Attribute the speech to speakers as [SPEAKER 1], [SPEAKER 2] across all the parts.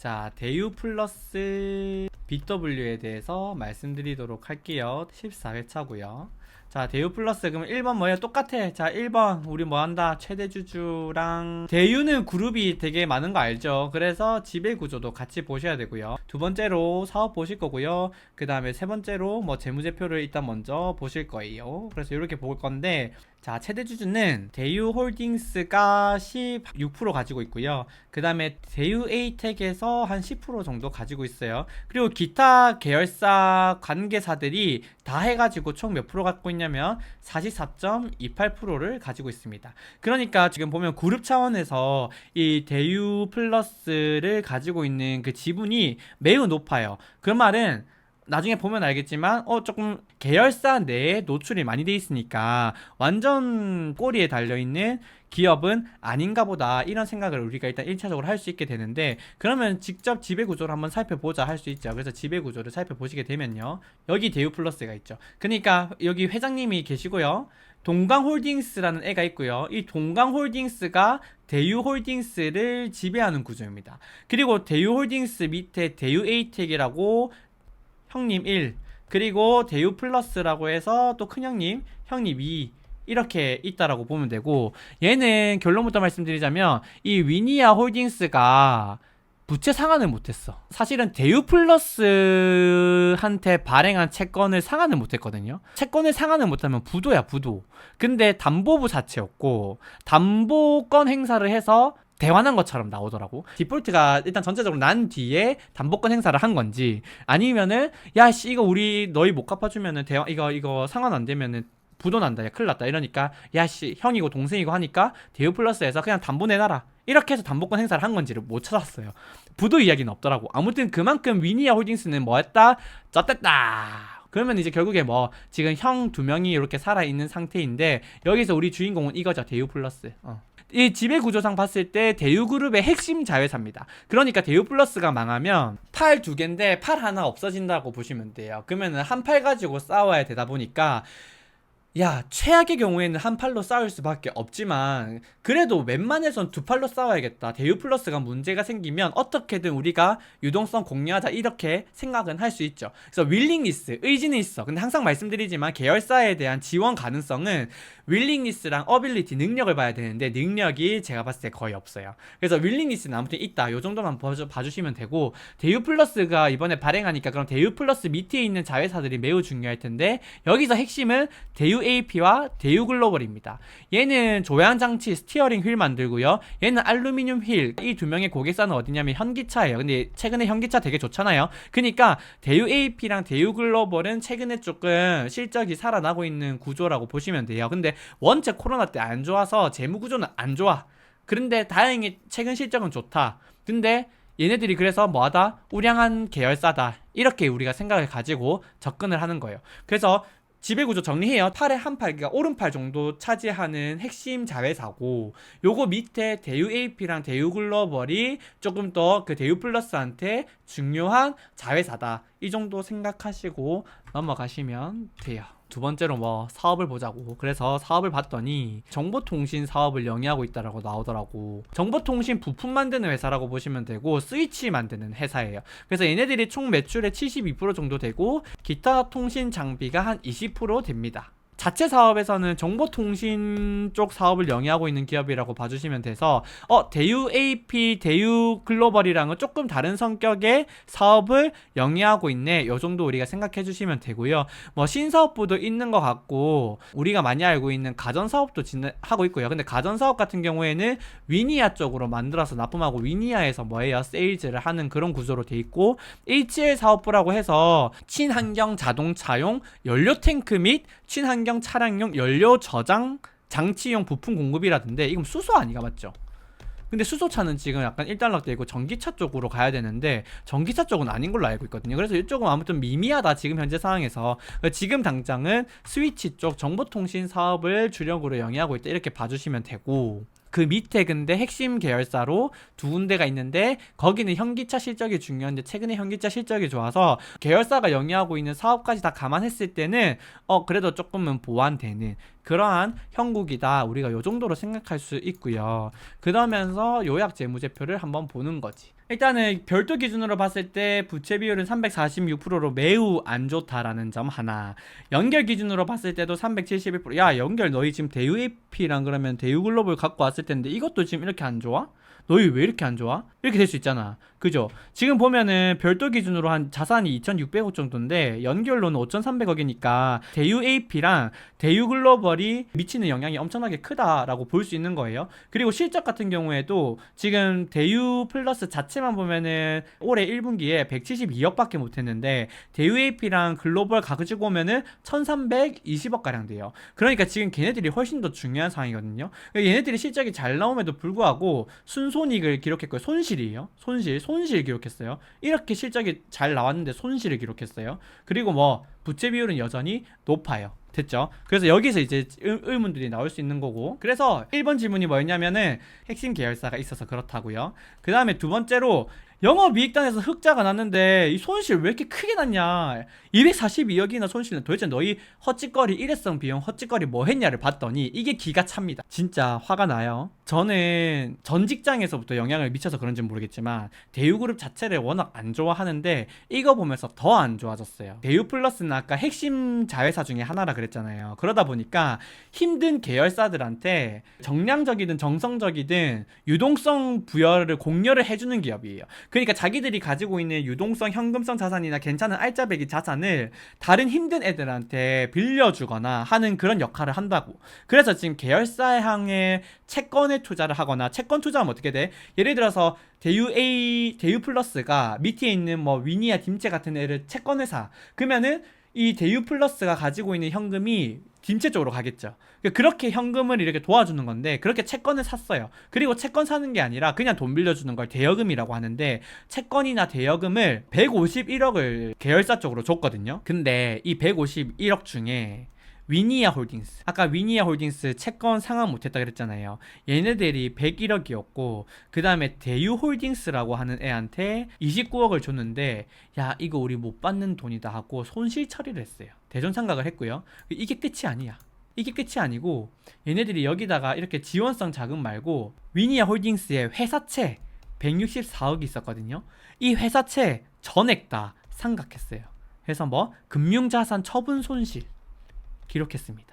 [SPEAKER 1] 자, 대유 플러스 BW에 대해서 말씀드리도록 할게요. 14회차고요. 자, 대유 플러스 그럼 1번 뭐예요? 똑같아. 자, 1번 우리 뭐 한다? 최대 주주랑 대유는 그룹이 되게 많은 거 알죠? 그래서 지배 구조도 같이 보셔야 되고요. 두 번째로 사업 보실 거고요. 그 다음에 세 번째로 뭐 재무제표를 일단 먼저 보실 거예요. 그래서 이렇게 볼 건데, 자, 최대 주주는 대유홀딩스가 16% 가지고 있고요. 그 다음에 대유에이텍에서 한 10% 정도 가지고 있어요. 그리고 기타 계열사 관계사들이 다 해가지고 총 몇 프로 갖고 있냐면 44.28%를 가지고 있습니다. 그러니까 지금 보면 그룹 차원에서 이 대유 플러스를 가지고 있는 그 지분이 매우 높아요. 그 말은 나중에 보면 알겠지만 조금 계열사 내에 노출이 많이 돼 있으니까 완전 꼬리에 달려있는 기업은 아닌가 보다, 이런 생각을 우리가 일단 1차적으로 할 수 있게 되는데, 그러면 직접 지배구조를 한번 살펴보자 할 수 있죠. 그래서 지배구조를 살펴보시게 되면요, 여기 대유 플러스가 있죠. 그러니까 여기 회장님이 계시고요, 동강홀딩스라는 애가 있고요. 이 동강홀딩스가 대유홀딩스를 지배하는 구조입니다. 그리고 대유홀딩스 밑에 대유에이텍이라고 형님 1, 그리고 대유 플러스라고 해서 또 큰형님, 형님 2, 이렇게 있다라고 보면 되고, 얘는 결론부터 말씀드리자면 이 위니아 홀딩스가 부채 상환을 못했어. 사실은 대유 플러스한테 발행한 채권을 상환을 못했거든요. 채권을 상환을 못하면 부도야, 부도. 근데 담보부 자체였고, 담보권 행사를 해서 대환한 것처럼 나오더라고. 디폴트가 일단 전체적으로 난 뒤에 담보권 행사를 한 건지, 아니면은 야씨 이거 우리 너희 못 갚아주면은 이거 상환 안 되면은 부도 난다, 야 큰일 났다, 이러니까 야씨 형이고 동생이고 하니까 대유 플러스에서 그냥 담보 내놔라, 이렇게 해서 담보권 행사를 한 건지를 못 찾았어요. 부도 이야기는 없더라고. 아무튼 그만큼 위니아 홀딩스는 뭐 했다? 쩌댔다. 그러면 이제 결국에 뭐 지금 형 두 명이 이렇게 살아있는 상태인데, 여기서 우리 주인공은 이거죠. 대유 플러스. 이 지배구조상 봤을 때 대유그룹의 핵심 자회사입니다. 그러니까 대유 플러스가 망하면 팔 두 개인데 팔 하나 없어진다고 보시면 돼요. 그러면은 한 팔 가지고 싸워야 되다 보니까, 야, 최악의 경우에는 한 팔로 싸울 수밖에 없지만 그래도 웬만해선 두 팔로 싸워야겠다, 대유 플러스가 문제가 생기면 어떻게든 우리가 유동성 공유하자, 이렇게 생각은 할 수 있죠. 그래서 윌링니스, 의지는 있어. 근데 항상 말씀드리지만 계열사에 대한 지원 가능성은 윌링니스랑 어빌리티, 능력을 봐야 되는데 능력이 제가 봤을 때 거의 없어요. 그래서 윌링니스는 아무튼 있다, 요 정도만 봐주시면 되고, 대유 플러스가 이번에 발행하니까 그럼 대유 플러스 밑에 있는 자회사들이 매우 중요할 텐데, 여기서 핵심은 대유 AP와 대유 글로벌입니다. 얘는 조향장치 스티어링 휠 만들고요, 얘는 알루미늄 휠. 이 두 명의 고객사는 어디냐면 현기차예요. 근데 최근에 현기차 되게 좋잖아요. 그러니까 대유 AP랑 대유 글로벌은 최근에 조금 실적이 살아나고 있는 구조라고 보시면 돼요. 근데 원체 코로나 때 안 좋아서 재무 구조는 안 좋아. 그런데 다행히 최근 실적은 좋다. 근데 얘네들이 그래서 뭐하다? 우량한 계열사다, 이렇게 우리가 생각을 가지고 접근을 하는 거예요. 그래서 지배구조 정리해요. 팔의 한 팔, 그러니까 오른팔 정도 차지하는 핵심 자회사고, 요거 밑에 대유 AP랑 대유 글로벌이 조금 더 그 대유 플러스한테 중요한 자회사다, 이 정도 생각하시고 넘어가시면 돼요. 두 번째로 뭐 사업을 보자고. 그래서 사업을 봤더니 정보통신 사업을 영위하고 있다라고 나오더라고. 정보통신 부품 만드는 회사라고 보시면 되고, 스위치 만드는 회사예요. 그래서 얘네들이 총 매출의 72% 정도 되고, 기타 통신 장비가 한 20% 됩니다. 자체 사업에서는 정보통신 쪽 사업을 영위하고 있는 기업이라고 봐주시면 돼서, 대유 AP, 대유 글로벌이랑은 조금 다른 성격의 사업을 영위하고 있네, 요 정도 우리가 생각해 주시면 되고요. 뭐 신사업부도 있는 것 같고, 우리가 많이 알고 있는 가전사업도 하고 있고요. 근데 가전사업 같은 경우에는 위니아 쪽으로 만들어서 납품하고, 위니아에서 뭐예요? 세일즈를 하는 그런 구조로 돼 있고, HL 사업부라고 해서 친환경 자동차용 연료 탱크 및 친환경 차량용 연료 저장 장치용 부품 공급이라던데, 이건 수소 아니가 맞죠? 근데 수소차는 지금 약간 일단락돼 있고 전기차 쪽으로 가야 되는데 전기차 쪽은 아닌 걸로 알고 있거든요. 그래서 이쪽은 아무튼 미미하다, 지금 현재 상황에서. 지금 당장은 스위치 쪽 정보통신 사업을 주력으로 영위하고 있다, 이렇게 봐주시면 되고, 그 밑에 근데 핵심 계열사로 두 군데가 있는데, 거기는 현기차 실적이 중요한데 최근에 현기차 실적이 좋아서 계열사가 영위하고 있는 사업까지 다 감안했을 때는 그래도 조금은 보완되는, 그러한 형국이다. 우리가 요 정도로 생각할 수 있고요. 그러면서 요약 재무제표를 한번 보는 거지. 일단은 별도 기준으로 봤을 때 부채 비율은 346%로 매우 안 좋다라는 점 하나. 연결 기준으로 봤을 때도 371%. 야, 연결 너희 지금 대유 AP랑 그러면 대유 글로벌 갖고 왔을 텐데 이것도 지금 이렇게 안 좋아? 너희 왜 이렇게 안 좋아? 이렇게 될 수 있잖아. 그죠? 지금 보면은 별도 기준으로 한 자산이 2,600억 정도인데 연결로는 5,300억이니까 대유 AP랑 대유 글로벌이 미치는 영향이 엄청나게 크다라고 볼 수 있는 거예요. 그리고 실적 같은 경우에도 지금 대유 플러스 자체만 보면은 올해 1분기에 172억밖에 못했는데 대유 AP랑 글로벌 가지고 오면은 1,320억 가량 돼요. 그러니까 지금 걔네들이 훨씬 더 중요한 상황이거든요. 얘네들이 실적이 잘 나옴에도 불구하고 순손익을 기록했고요. 손실이에요. 손실 기록했어요. 이렇게 실적이 잘 나왔는데 손실을 기록했어요. 그리고 뭐 부채 비율은 여전히 높아요. 됐죠? 그래서 여기서 이제 의문들이 나올 수 있는 거고. 그래서 1번 질문이 뭐였냐면은 핵심 계열사가 있어서 그렇다고요. 그 다음에 두 번째로 영업이익단에서 흑자가 났는데 이 손실 왜 이렇게 크게 났냐, 242억이나 손실은 도대체 너희 헛짓거리 일회성 비용 헛짓거리 뭐 했냐를 봤더니 이게 기가 찹니다. 진짜 화가 나요. 저는 전 직장에서부터 영향을 미쳐서 그런지 모르겠지만 대유그룹 자체를 워낙 안 좋아하는데 이거 보면서 더 안 좋아졌어요. 대유플러스는 아까 핵심 자회사 중에 하나라 그랬잖아요. 그러다 보니까 힘든 계열사들한테 정량적이든 정성적이든 유동성 부여를 공여를 해주는 기업이에요. 그러니까 자기들이 가지고 있는 유동성 현금성 자산이나 괜찮은 알짜배기 자산을 다른 힘든 애들한테 빌려주거나 하는 그런 역할을 한다고. 그래서 지금 계열사향의 채권에 투자를 하거나, 채권 투자하면 어떻게 돼? 예를 들어서 대유 플러스가 밑에 있는 뭐 위니아 딤체 같은 애를 채권을 사. 그러면은 이 대유 플러스가 가지고 있는 현금이 딤체 쪽으로 가겠죠. 그렇게 현금을 이렇게 도와주는 건데, 그렇게 채권을 샀어요. 그리고 채권 사는 게 아니라 그냥 돈 빌려주는 걸 대여금이라고 하는데, 채권이나 대여금을 151억을 계열사 쪽으로 줬거든요. 근데 이 151억 중에 위니아 홀딩스, 아까 위니아 홀딩스 채권 상환 못했다 그랬잖아요. 얘네들이 101억이었고 그 다음에 대유 홀딩스라고 하는 애한테 29억을 줬는데, 야 이거 우리 못 받는 돈이다 하고 손실 처리를 했어요. 대존상각을 했고요. 이게 끝이 아니야. 이게 끝이 아니고 얘네들이 여기다가 이렇게 지원성 자금 말고 위니아 홀딩스의 회사채 164억이 있었거든요. 이 회사채 전액 다 상각했어요. 그래서 뭐 금융자산 처분 손실 기록했습니다.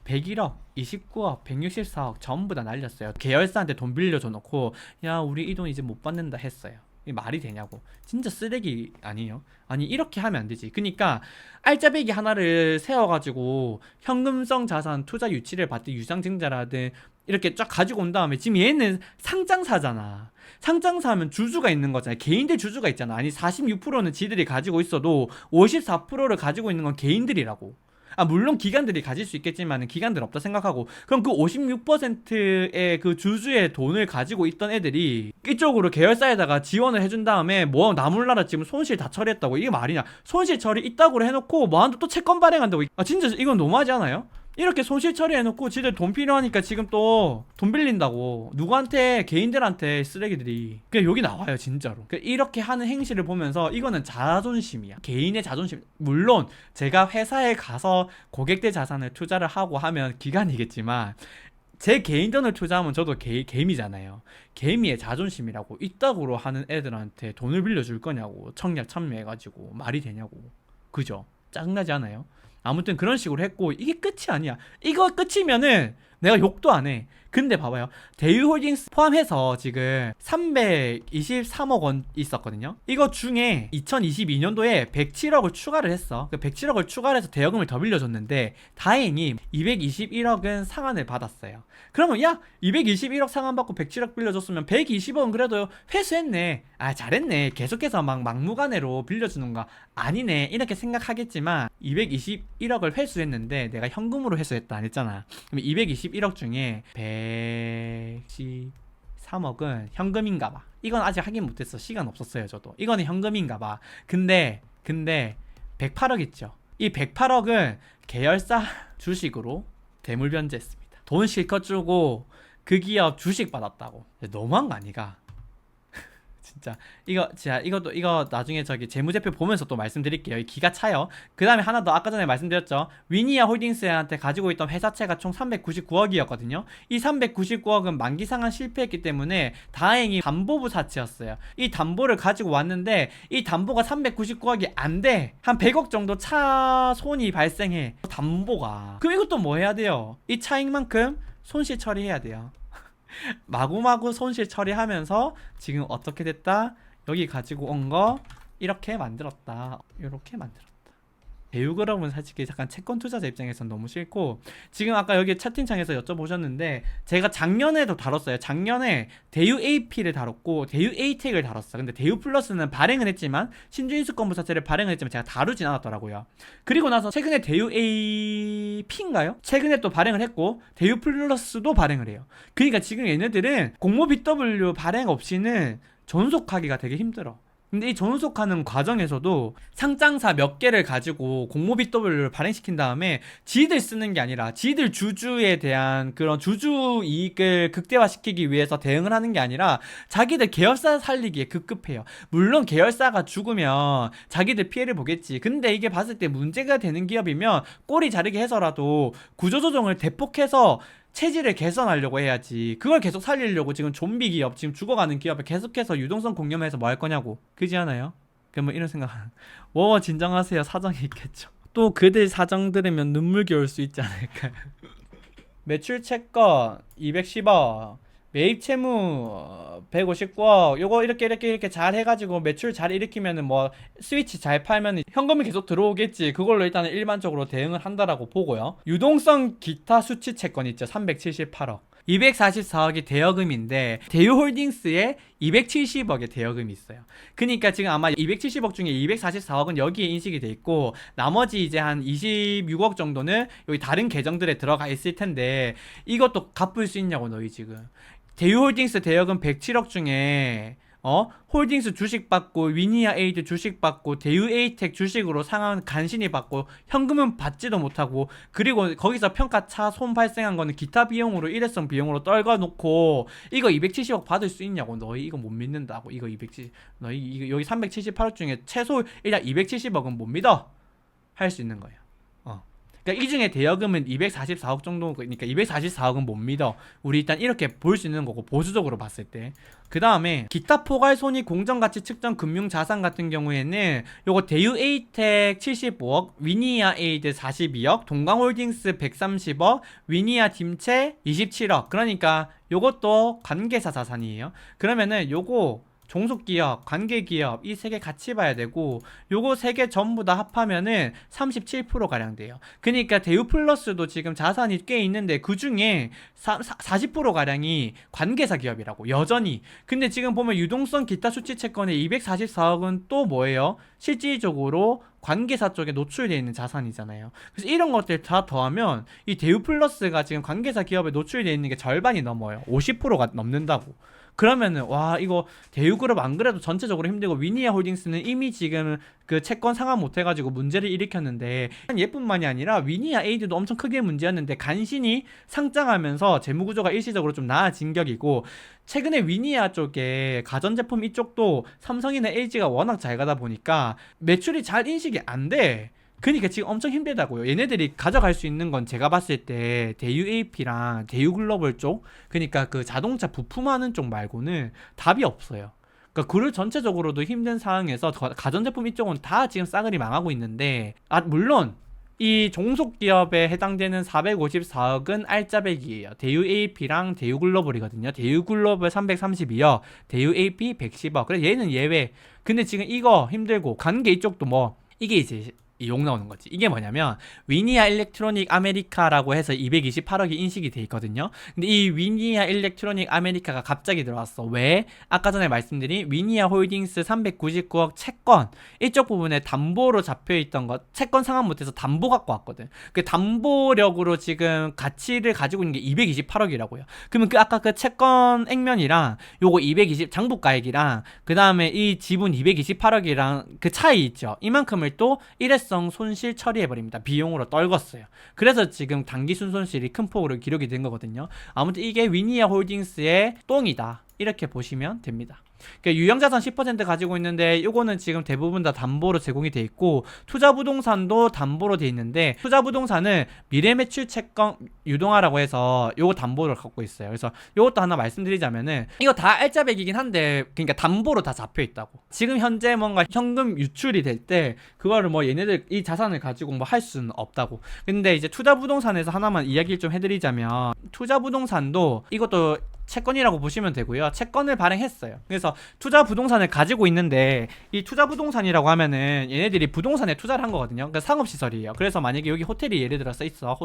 [SPEAKER 1] 101억, 29억, 164억 전부 다 날렸어요. 계열사한테 돈 빌려줘 놓고 야 우리 이 돈 이제 못 받는다 했어요. 이 말이 되냐고. 진짜 쓰레기 아니에요? 아니 이렇게 하면 안 되지. 그러니까 알짜배기 하나를 세워가지고 현금성 자산 투자 유치를 받든 유상증자라든 이렇게 쫙 가지고 온 다음에, 지금 얘는 상장사잖아. 상장사하면 주주가 있는 거잖아요. 개인들 주주가 있잖아. 아니 46%는 지들이 가지고 있어도 54%를 가지고 있는 건 개인들이라고. 물론 기관들이 가질 수 있겠지만 기관들 없다 생각하고, 그럼 그 56%의 그 주주의 돈을 가지고 있던 애들이 이쪽으로 계열사에다가 지원을 해준 다음에 뭐 나몰라라 지금 손실 다 처리했다고. 이게 말이냐? 손실 처리 있다고 해놓고 뭐한테 또 채권 발행한다고. 진짜 이건 너무하지 않아요? 이렇게 손실 처리해놓고 지들 돈 필요하니까 지금 또 돈 빌린다고. 누구한테? 개인들한테, 쓰레기들이. 그냥 여기 나와요 진짜로. 이렇게 하는 행실을 보면서 이거는 자존심이야. 개인의 자존심. 물론 제가 회사에 가서 고객들 자산을 투자를 하고 하면 기간이겠지만 제 개인 돈을 투자하면 저도 개미잖아요. 개미의 자존심이라고. 이따구로 하는 애들한테 돈을 빌려줄 거냐고. 청약 참여해가지고 말이 되냐고. 그죠? 짜증나지 않아요? 아무튼 그런 식으로 했고, 이게 끝이 아니야. 이거 끝이면은 내가 욕도 안 해. 근데 봐봐요. 대유홀딩스 포함해서 지금 323억 원 있었거든요. 이거 중에 2022년도에 107억을 추가를 했어. 그 107억을 추가를 해서 대여금을 더 빌려줬는데 다행히 221억은 상환을 받았어요. 그러면 야 221억 상환받고 107억 빌려줬으면 120억은 그래도 회수했네. 잘했네. 계속해서 막 막무가내로 빌려주는 거 아니네. 이렇게 생각하겠지만 221억을 회수했는데 내가 현금으로 회수했다 안 했잖아. 그럼 221억 중에 113억은 현금인가봐. 이건 아직 확인 못했어. 시간 없었어요 저도. 이거는 현금인가봐. 근데 108억 있죠. 이 108억은 계열사 주식으로 대물 변제했습니다. 돈 실컷 주고 그 기업 주식 받았다고. 너무한 거 아니가? 진짜 이거 나중에 저기 재무제표 보면서 또 말씀드릴게요. 이 기가 차요. 그 다음에 하나 더 아까 전에 말씀드렸죠. 위니아 홀딩스한테 가지고 있던 회사채가 총 399억이었거든요. 이 399억은 만기 상환 실패했기 때문에 다행히 담보부 사채였어요. 이 담보를 가지고 왔는데 이 담보가 399억이 안 돼. 한 100억 정도 차손이 발생해. 담보가. 그럼 이것도 뭐 해야 돼요? 이 차익만큼 손실 처리해야 돼요. 마구마구 손실 처리하면서 지금 어떻게 됐다? 여기 가지고 온 거 이렇게 만들었다. 이렇게 만들었다. 대우그룹은 솔직히 약간 채권 투자자 입장에선 너무 싫고, 지금 아까 여기 채팅창에서 여쭤보셨는데 제가 작년에도 다뤘어요. 작년에 대우 AP를 다뤘고 대우 ATEC을 다뤘어. 근데 대우 플러스는 발행을 했지만 신주인수권부 자체를 발행을 했지만 제가 다루진 않았더라고요. 그리고 나서 최근에 대우 AP인가요? 최근에 또 발행을 했고 대우 플러스도 발행을 해요. 그러니까 지금 얘네들은 공모 BW 발행 없이는 전속하기가 되게 힘들어. 근데 이 전속하는 과정에서도 상장사 몇 개를 가지고 공모 BW를 발행시킨 다음에 지들 쓰는 게 아니라 지들 주주에 대한 그런 주주 이익을 극대화시키기 위해서 대응을 하는 게 아니라 자기들 계열사 살리기에 급급해요. 물론 계열사가 죽으면 자기들 피해를 보겠지. 근데 이게 봤을 때 문제가 되는 기업이면 꼬리 자르게 해서라도 구조조정을 대폭해서 체질을 개선하려고 해야지. 그걸 계속 살리려고 지금 좀비 기업, 지금 죽어가는 기업을 계속해서 유동성 공유해서 뭐 할 거냐고. 그지 않아요? 그럼 뭐 이런 생각. 진정하세요. 사정이 있겠죠. 또 그들 사정 들으면 눈물겨울 수 있지 않을까요? 매출 채권 210억, 매입 채무 159억. 요거 이렇게 잘 해가지고 매출 잘 일으키면은 뭐 스위치 잘 팔면은 현금이 계속 들어오겠지. 그걸로 일단은 일반적으로 대응을 한다라고 보고요. 유동성 기타 수취 채권 있죠. 378억. 244억이 대여금인데 대유홀딩스에 270억의 대여금이 있어요. 그러니까 지금 아마 270억 중에 244억은 여기에 인식이 돼 있고 나머지 이제 한 26억 정도는 여기 다른 계정들에 들어가 있을 텐데 이것도 갚을 수 있냐고 너희 지금. 대유홀딩스 대여금 107억 중에 홀딩스 주식 받고 위니아 에이드 주식 받고 대유 에이텍 주식으로 상환 간신히 받고 현금은 받지도 못하고, 그리고 거기서 평가차 손 발생한 거는 기타 비용으로 일회성 비용으로 떨궈 놓고 이거 270억 받을 수 있냐고. 너희 이거 못 믿는다고. 이거 270 너희 이거 여기 378억 중에 최소 일단 270억은 못 믿어 할 수 있는 거예요. 그러니까 이 중에 대여금은 244억 정도니까 244억은 못 믿어. 우리 일단 이렇게 볼 수 있는 거고, 보수적으로 봤을 때. 그 다음에 기타 포괄 손익 공정가치 측정 금융자산 같은 경우에는 요거 대유 에이텍 75억, 위니아 에이드 42억, 동광홀딩스 130억, 위니아 딤체 27억. 그러니까 요것도 관계사 자산이에요. 그러면은 요거 종속기업, 관계기업 이 세 개 같이 봐야 되고, 요거 세 개 전부 다 합하면은 37%가량 돼요. 그러니까 대우플러스도 지금 자산이 꽤 있는데 그 중에 40%가량이 관계사 기업이라고 여전히. 근데 지금 보면 유동성 기타 수취 채권의 244억은 또 뭐예요? 실질적으로 관계사 쪽에 노출되어 있는 자산이잖아요. 그래서 이런 것들 다 더하면 이 대우플러스가 지금 관계사 기업에 노출되어 있는 게 절반이 넘어요. 50%가 넘는다고. 그러면은 와, 이거 대우그룹 안 그래도 전체적으로 힘들고 위니아 홀딩스는 이미 지금 그 채권 상환 못 해가지고 문제를 일으켰는데, 얘뿐만이 아니라 위니아 에이드도 엄청 크게 문제였는데 간신히 상장하면서 재무구조가 일시적으로 좀 나아진 격이고, 최근에 위니아 쪽에 가전제품 이쪽도 삼성이나 LG가 워낙 잘 가다 보니까 매출이 잘 인식이 안 돼. 그러니까 지금 엄청 힘들다고요. 얘네들이 가져갈 수 있는 건 제가 봤을 때 대유 AP랑 대유 글로벌 쪽, 그러니까 그 자동차 부품하는 쪽 말고는 답이 없어요. 그러니까 그를 전체적으로도 힘든 상황에서 가전제품 이쪽은 다 지금 싸그리 망하고 있는데, 물론 이 종속기업에 해당되는 454억은 알짜배기예요. 대유 AP랑 대유 글로벌이거든요. 대유 글로벌 332억, 대유 AP 110억. 그래서 얘는 예외. 근데 지금 이거 힘들고 관계 이쪽도 뭐 이게 이제 욕 나오는 거지. 이게 뭐냐면 위니아 일렉트로닉 아메리카라고 해서 228억이 인식이 돼 있거든요. 근데 이 위니아 일렉트로닉 아메리카가 갑자기 들어왔어. 왜? 아까 전에 말씀드린 위니아 홀딩스 399억 채권 이쪽 부분에 담보로 잡혀있던 것, 채권 상환 못해서 담보 갖고 왔거든. 그 담보력으로 지금 가치를 가지고 있는 게 228억이라고요. 그러면 그 아까 그 채권 액면이랑 요거 220 장부가액이랑 그 다음에 이 지분 228억이랑 그 차이 있죠. 이만큼을 또 일회성 손실 처리해버립니다. 비용으로 떨궜어요. 그래서 지금 단기 순손실이 큰 폭으로 기록이 된 거거든요. 아무튼 이게 위니아 홀딩스의 똥이다. 이렇게 보시면 됩니다. 그러니까 유형자산 10% 가지고 있는데 요거는 지금 대부분 다 담보로 제공이 돼 있고, 투자부동산도 담보로 돼 있는데, 투자부동산은 미래매출 채권 유동화라고 해서 요거 담보를 갖고 있어요. 그래서 요것도 하나 말씀드리자면은, 이거 다 알짜배기긴 한데, 그러니까 담보로 다 잡혀 있다고. 지금 현재 뭔가 현금 유출이 될 때 그거를 뭐 얘네들 이 자산을 가지고 뭐 할 수는 없다고. 근데 이제 투자부동산에서 하나만 이야기를 좀 해드리자면, 투자부동산도 이것도 채권이라고 보시면 되고요. 채권을 발행했어요. 그래서 투자 부동산을 가지고 있는데, 이 투자 부동산이라고 하면은 얘네들이 부동산에 투자를 한 거거든요. 그러니까 상업시설이에요. 그래서 만약에 여기 호텔이 예를 들어서 있어.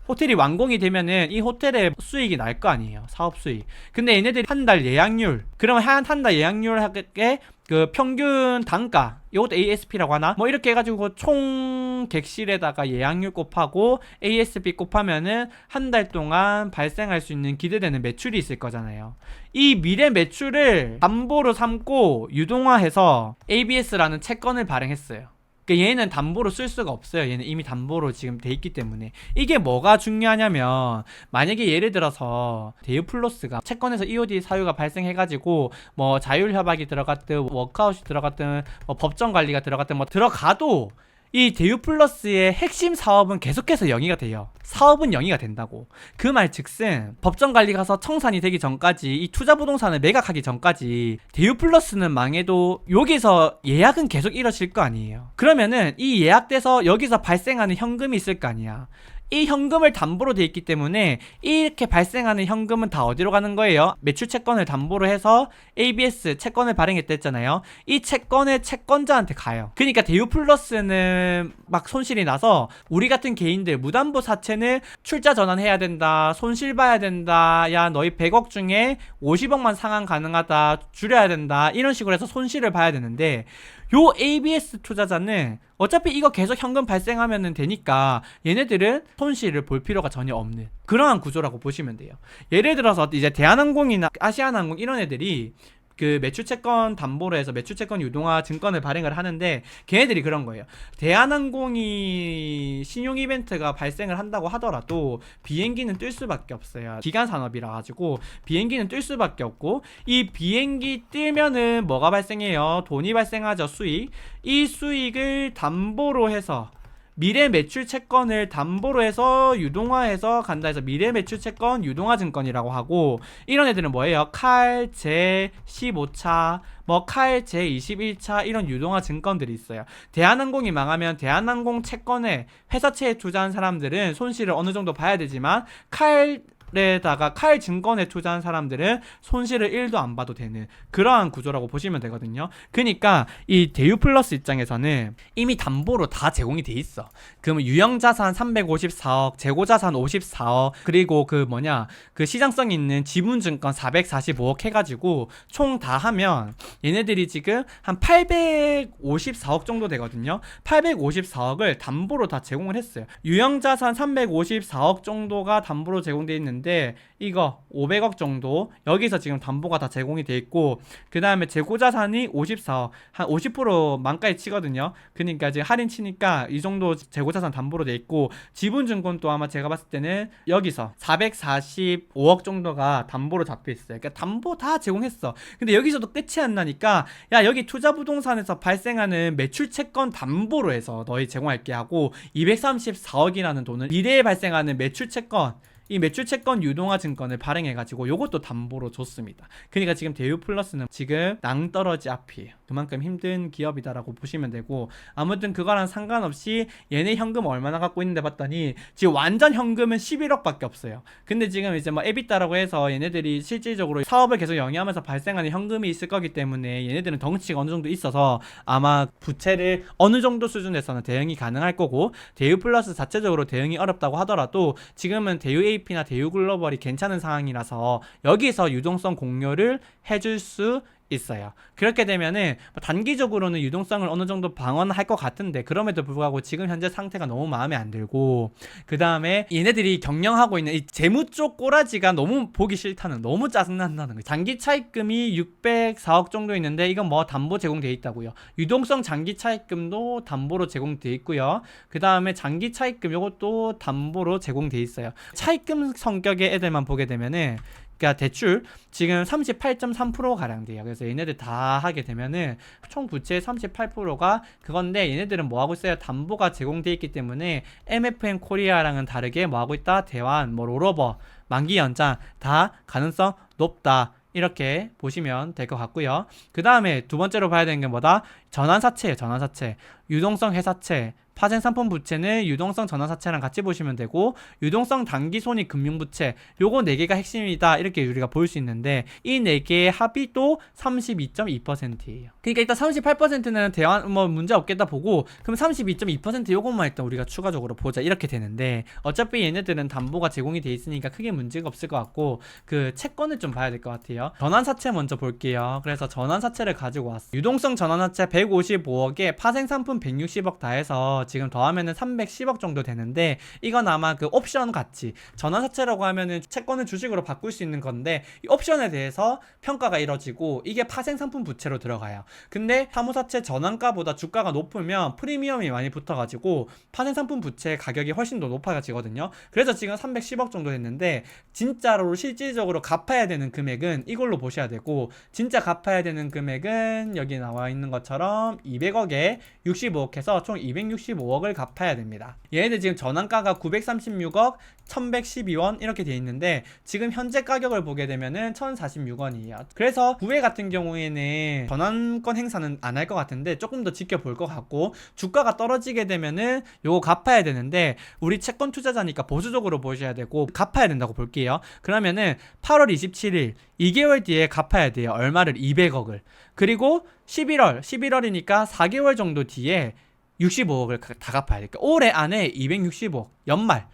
[SPEAKER 1] 호텔이 완공이 되면은 이 호텔에 수익이 날 거 아니에요. 사업 수익. 근데 얘네들이 한 달 예약률, 그러면 한 달 예약률하게 그 평균 단가, 이것도 ASP라고 하나? 뭐 이렇게 해가지고 총 객실에다가 예약률 곱하고 ASP 곱하면은 한 달 동안 발생할 수 있는 기대되는 매출이 있을 거잖아요. 이 미래 매출을 담보로 삼고 유동화해서 ABS라는 채권을 발행했어요. 그러니까 얘는 담보로 쓸 수가 없어요. 얘는 이미 담보로 지금 돼 있기 때문에. 이게 뭐가 중요하냐면, 만약에 예를 들어서 대유플러스가 채권에서 EOD 사유가 발생해가지고 뭐 자율협약이 들어갔든 워크아웃이 들어갔든 뭐 법정관리가 들어갔든 뭐 들어가도 이 대유플러스의 핵심 사업은 계속해서 영위가 돼요. 사업은 영위가 된다고. 그 말 즉슨 법정관리 가서 청산이 되기 전까지, 이 투자부동산을 매각하기 전까지 대유플러스는 망해도 여기서 예약은 계속 이뤄질 거 아니에요. 그러면은 이 예약돼서 여기서 발생하는 현금이 있을 거 아니야. 이 현금을 담보로 돼 있기 때문에 이렇게 발생하는 현금은 다 어디로 가는 거예요? 매출 채권을 담보로 해서 ABS 채권을 발행했다 했잖아요. 이 채권을 채권자한테 가요. 그러니까 대유플러스는 막 손실이 나서 우리 같은 개인들 무담보 사채는 출자 전환해야 된다, 손실 봐야 된다, 야 너희 100억 중에 50억만 상환 가능하다, 줄여야 된다, 이런 식으로 해서 손실을 봐야 되는데, 요 ABS 투자자는 어차피 이거 계속 현금 발생하면 되니까 얘네들은 손실을 볼 필요가 전혀 없는 그러한 구조라고 보시면 돼요. 예를 들어서 이제 대한항공이나 아시아나항공 이런 애들이 그 매출채권 담보로 해서 매출채권 유동화 증권을 발행을 하는데, 걔네들이 그런 거예요. 대한항공이 신용 이벤트가 발생을 한다고 하더라도 비행기는 뜰 수밖에 없어요. 기간산업이라 가지고 비행기는 뜰 수밖에 없고, 이 비행기 뜨면은 뭐가 발생해요? 돈이 발생하죠. 수익. 이 수익을 담보로 해서 미래 매출 채권을 담보로 해서 유동화해서 간다 해서 미래 매출 채권 유동화 증권이라고 하고, 이런 애들은 뭐예요? 칼, 제 15차, 뭐 칼, 제 21차 이런 유동화 증권들이 있어요. 대한항공이 망하면 대한항공 채권에 회사채에 투자한 사람들은 손실을 어느 정도 봐야 되지만, 칼에다가 칼 증권에 투자한 사람들은 손실을 1도 안 봐도 되는 그러한 구조라고 보시면 되거든요. 그러니까 이 대유플러스 입장에서는 이미 담보로 다 제공이 돼 있어. 그러면 유형자산 354억, 재고자산 54억, 그리고 그 시장성 있는 지분증권 445억 해가지고 총 다 하면 얘네들이 지금 한 854억 정도 되거든요. 854억을 담보로 다 제공을 했어요. 유형자산 354억 정도가 담보로 제공돼 있는데, 이거 500억 정도 여기서 지금 담보가 다 제공이 돼 있고, 그 다음에 재고자산이 54억, 한 50% 만가에 치거든요. 그러니까 지금 할인 치니까 이 정도 재고자산 담보로 돼 있고, 지분증권도 아마 제가 봤을 때는 여기서 445억 정도가 담보로 잡혀 있어요. 그러니까 담보 다 제공했어. 근데 여기서도 끝이 안 나니까, 야 여기 투자부동산에서 발생하는 매출채권 담보로 해서 너희 제공할게 하고, 234억이라는 돈을 미래에 발생하는 매출채권, 이 매출채권 유동화 증권을 발행해가지고 요것도 담보로 줬습니다. 그러니까 지금 대유플러스는 지금 낭떠러지 앞이에요. 그만큼 힘든 기업이다라고 보시면 되고, 아무튼 그거랑 상관없이 얘네 현금 얼마나 갖고 있는데 봤더니 지금 완전 현금은 11억밖에 없어요. 근데 지금 이제 뭐 에비타라고 해서 얘네들이 실질적으로 사업을 계속 영위하면서 발생하는 현금이 있을 거기 때문에 얘네들은 덩치가 어느 정도 있어서 아마 부채를 어느 정도 수준에서는 대응이 가능할 거고, 대유플러스 자체적으로 대응이 어렵다고 하더라도 지금은 대유AP나 대유글로벌이 괜찮은 상황이라서 여기서 유동성 공유를 해줄 수 있어요. 그렇게 되면은 단기적으로는 유동성을 어느 정도 방어할 것 같은데, 그럼에도 불구하고 지금 현재 상태가 너무 마음에 안 들고, 그 다음에 얘네들이 경영하고 있는 이 재무 쪽 꼬라지가 너무 보기 싫다는, 너무 짜증난다는 거예요. 장기 차입금이 604억 정도 있는데 이건 뭐 담보 제공돼 있다고요. 유동성 장기 차입금도 담보로 제공돼 있고요. 그 다음에 장기 차입금 이것도 담보로 제공돼 있어요. 차입금 성격의 애들만 보게 되면은 그러니까 대출 지금 38.3% 가량 돼요. 그래서 얘네들 다 하게 되면은 총 부채의 38%가 그건데, 얘네들은 뭐 하고 있어요? 담보가 제공돼 있기 때문에 MFN 코리아랑은 다르게 뭐 하고 있다? 대환, 뭐 롤오버, 만기 연장 다 가능성 높다. 이렇게 보시면 될 것 같고요. 그 다음에 두 번째로 봐야 되는 게 뭐다? 전환사채예요. 전환사채. 유동성 회사채, 파생상품 부채는 유동성 전환사채랑 같이 보시면 되고, 유동성 단기손익 금융부채, 요거 4개가 핵심이다 이렇게 우리가 볼 수 있는데, 이 4개의 합이 또 32.2%예요. 그러니까 일단 38%는 대환 뭐 문제 없겠다 보고, 그럼 32.2% 요것만 일단 우리가 추가적으로 보자 이렇게 되는데, 어차피 얘네들은 담보가 제공이 돼 있으니까 크게 문제가 없을 것 같고, 그 채권을 좀 봐야 될 것 같아요. 전환사채 먼저 볼게요. 그래서 전환사채를 가지고 왔어. 유동성 전환사채 155억에 파생상품 160억 다 해서 지금 더하면은 310억 정도 되는데, 이건 아마 그 옵션 같이, 전환사채라고 하면은 채권을 주식으로 바꿀 수 있는 건데, 이 옵션에 대해서 평가가 이뤄지고 이게 파생상품 부채로 들어가요. 근데 사무사채 전환가보다 주가가 높으면 프리미엄이 많이 붙어가지고 파생상품 부채 가격이 훨씬 더 높아지거든요. 그래서 지금 310억 정도 됐는데, 진짜로 실질적으로 갚아야 되는 금액은 이걸로 보셔야 되고, 진짜 갚아야 되는 금액은 여기 나와 있는 것처럼 200억에 65억 해서 총 265억을 갚아야 됩니다. 얘네들 지금 전환가가 936억 1112원 이렇게 돼 있는데, 지금 현재 가격을 보게 되면은 1046원이에요. 그래서 9회 같은 경우에는 전환권 행사는 안 할 것 같은데 조금 더 지켜볼 것 같고, 주가가 떨어지게 되면은 요거 갚아야 되는데, 우리 채권 투자자니까 보수적으로 보셔야 되고 갚아야 된다고 볼게요. 그러면은 8월 27일 2개월 뒤에 갚아야 돼요. 얼마를? 200억을. 그리고 11월이니까 4개월 정도 뒤에 65억을 다 갚아야 돼요. 그러니까 올해 안에 265억, 연말.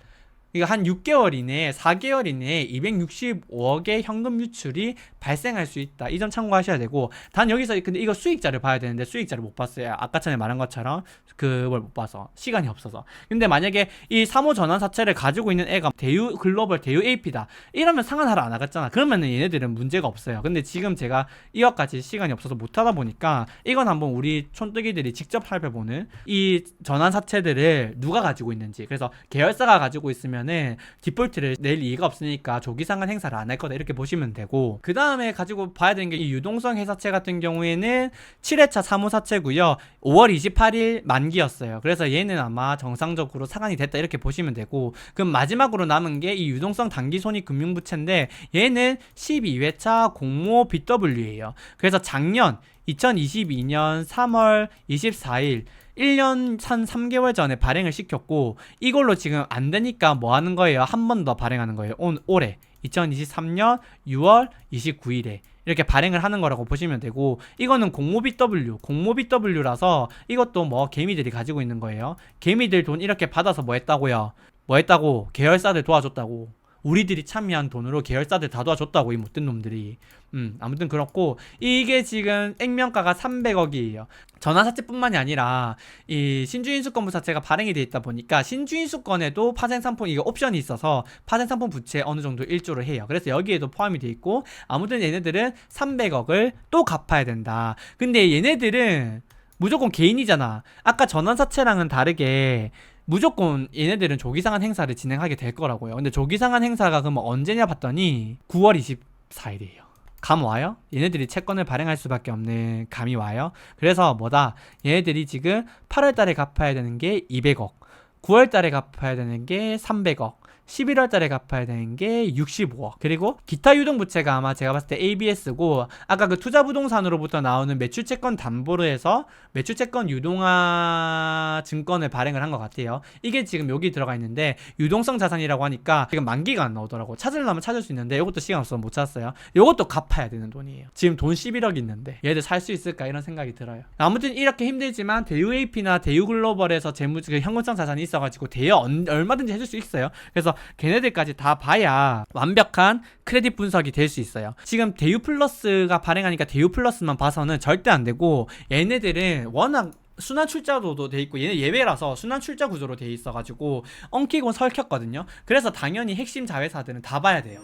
[SPEAKER 1] 이거 한 6개월 이내에, 4개월 이내에 265억의 현금 유출이 발생할 수 있다. 이 점 참고하셔야 되고, 단 여기서 근데 이거 수익자를 봐야 되는데 수익자를 못 봤어요. 아까 전에 말한 것처럼 그걸 못 봐서, 시간이 없어서. 근데 만약에 이 사모 전환사채를 가지고 있는 애가 대유 글로벌, 대유 AP다 이러면 상환하러 안 하겠잖아. 그러면은 얘네들은 문제가 없어요. 근데 지금 제가 이것까지 시간이 없어서 못 하다 보니까 이건 한번 우리 촌뜨기들이 직접 살펴보는, 이 전환사채들을 누가 가지고 있는지. 그래서 계열사가 가지고 있으면 디폴트를 낼 이유가 없으니까 조기상환 행사를 안 할 거다 이렇게 보시면 되고, 그 다음에 가지고 봐야 되는 게 이 유동성 회사채 같은 경우에는 7회차 사무사채고요. 5월 28일 만기였어요. 그래서 얘는 아마 정상적으로 상환이 됐다 이렇게 보시면 되고, 그럼 마지막으로 남은 게 이 유동성 단기손익 금융부채인데, 얘는 12회차 공모 BW예요. 그래서 작년 2022년 3월 24일 1년 한 3개월 전에 발행을 시켰고, 이걸로 지금 안 되니까 뭐 하는 거예요? 한 번 더 발행하는 거예요. 올해 2023년 6월 29일에 이렇게 발행을 하는 거라고 보시면 되고, 이거는 공모 BW라서 이것도 뭐 개미들이 가지고 있는 거예요. 개미들 돈 이렇게 받아서 뭐 했다고요? 계열사들 도와줬다고. 우리들이 참여한 돈으로 계열사들 다 도와줬다고, 이 못된 놈들이. 아무튼 그렇고, 이게 지금 액면가가 300억이에요. 전환사채뿐만이 아니라 이 신주인수권부 자체가 발행이 돼 있다 보니까 신주인수권에도 파생상품, 이거 옵션이 있어서 파생상품 부채 어느 정도 일조를 해요. 그래서 여기에도 포함이 돼 있고, 아무튼 얘네들은 300억을 또 갚아야 된다. 근데 얘네들은 무조건 개인이잖아. 아까 전환사채랑은 다르게 무조건 얘네들은 조기상환 행사를 진행하게 될 거라고요. 근데 조기상환 행사가 그럼 언제냐 봤더니 9월 24일이에요. 감 와요? 얘네들이 채권을 발행할 수밖에 없는 감이 와요. 그래서 뭐다? 얘네들이 지금 8월 달에 갚아야 되는 게 200억, 9월 달에 갚아야 되는 게 300억, 11월 달에 갚아야 되는 게 65억. 그리고 기타 유동부채가 아마 제가 봤을 때 ABS고, 아까 그 투자부동산으로부터 나오는 매출채권 담보로 해서 매출채권 유동화 증권을 발행을 한 것 같아요. 이게 지금 여기 들어가 있는데, 유동성 자산이라고 하니까 지금 만기가 안 나오더라고. 찾으려면 찾을 수 있는데 이것도 시간 없어서 못 찾았어요. 이것도 갚아야 되는 돈이에요. 지금 돈 11억 있는데 얘들 살 수 있을까 이런 생각이 들어요. 아무튼 이렇게 힘들지만 대유 AP나 대유 글로벌에서 현금성 자산이 있어가지고 대여 얼마든지 해줄 수 있어요. 그래서 걔네들까지 다 봐야 완벽한 크레딧 분석이 될 수 있어요. 지금 대유 플러스가 발행하니까 대유 플러스만 봐서는 절대 안 되고, 얘네들은 워낙 순환 출자로도 돼 있고, 얘는 예외라서 순환 출자 구조로 돼 있어가지고 엉키고 설켰거든요. 그래서 당연히 핵심 자회사들은 다 봐야 돼요.